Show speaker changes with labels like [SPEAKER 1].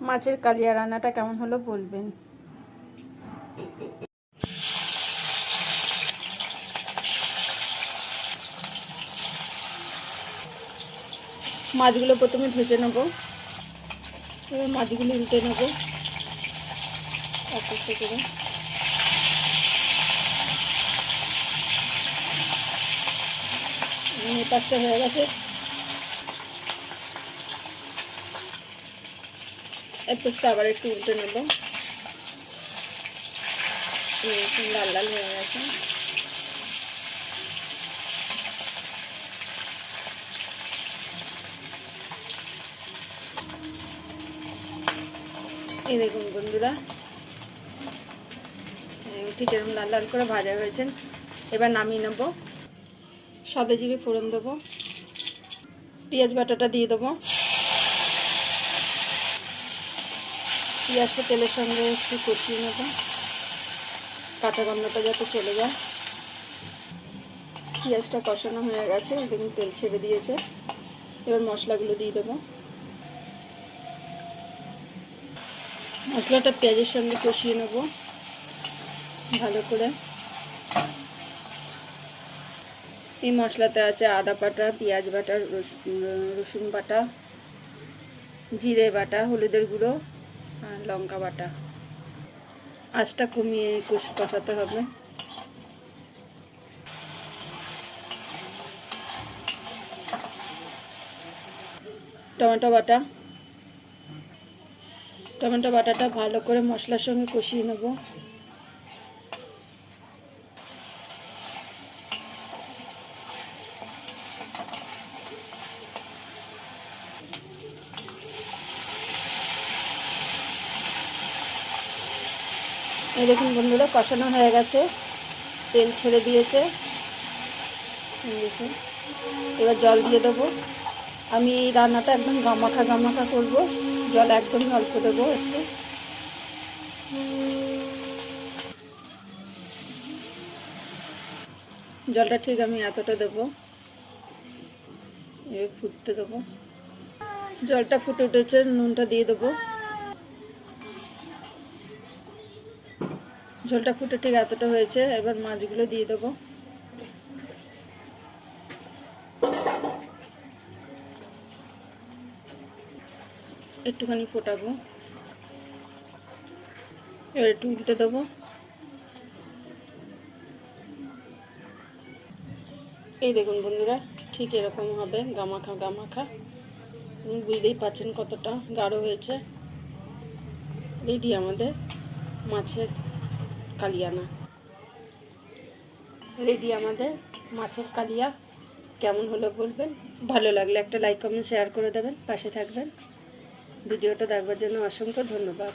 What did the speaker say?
[SPEAKER 1] মাছের কালিয়া রান্নাটা কেমন হলো বলবেন। মাছগুলো প্রথমে ভেজে নেব, এবার মাছগুলো উল্টে নেব আস্তে আস্তে করে। পাঁচটা হয়ে গেছে, এরপর আবার একটু উল্টে নেব। লাল লাল হয়ে গেছে। এই দেখুন বন্ধুরা, ঠিক এরকম লাল লাল করে ভাজা হয়েছে। এবার নামিয়ে নেব। সাদা জিরে ফোড়ন দেবো, পেঁয়াজ বাটাটা দিয়ে দেবো। পেঁয়াজটা তেলের সঙ্গে একটু কষিয়ে নেব, কাঁচা গন্ধটা যাতে চলে যায়। পেঁয়াজটা কষানো হয়ে গেছে, দেখুন তেল ছেড়ে দিয়েছে। এবার মশলাগুলো দিয়ে দেবো। মশলাটা পেঁয়াজের সঙ্গে কষিয়ে নেব ভালো করে। এই মশলাতে আছে আদা বাটা, পেঁয়াজ বাটা, রসুন বাটা, জিরে বাটা, হলুদের গুঁড়ো আর লঙ্কা বাটা। আঁচটা কমিয়ে কষাতে হবে। টমেটো বাটাটা ভালো করে মশলার সঙ্গে কষিয়ে নেব। এই দেখুন বন্ধুরা, কষানো হয়ে গেছে, তেল ছেড়ে দিয়েছে। এবার জল দিয়ে দেবো। আমি এই রান্নাটা একদম গামাখা করব, জল একদমই অল্প দেবো একটু। জলটা ঠিক আমি এতটা দেবো। এবার ফুটতে দেবো। জলটা ফুটে উঠেছে, নুনটা দিয়ে দেবো। ঝোলটা ফুটে ঠিক এতটা হয়েছে, এবার মাছগুলো দিয়ে দেবো। একটুখানি ফোটাবো, এবার একটু উল্টে দেবো। এই দেখুন বন্ধুরা, ঠিক এরকম হবে, গামাখা। বুঝতেই পারছেন কতটা গাঢ় হয়েছে। রেডি আমাদের মাছের কালিয়া। কেমন হলো বলবেন। ভালো লাগলে একটা লাইক কমেন্ট শেয়ার করে দেবেন, পাশে থাকবেন। ভিডিওটা দেখবার জন্য অসংখ্য ধন্যবাদ।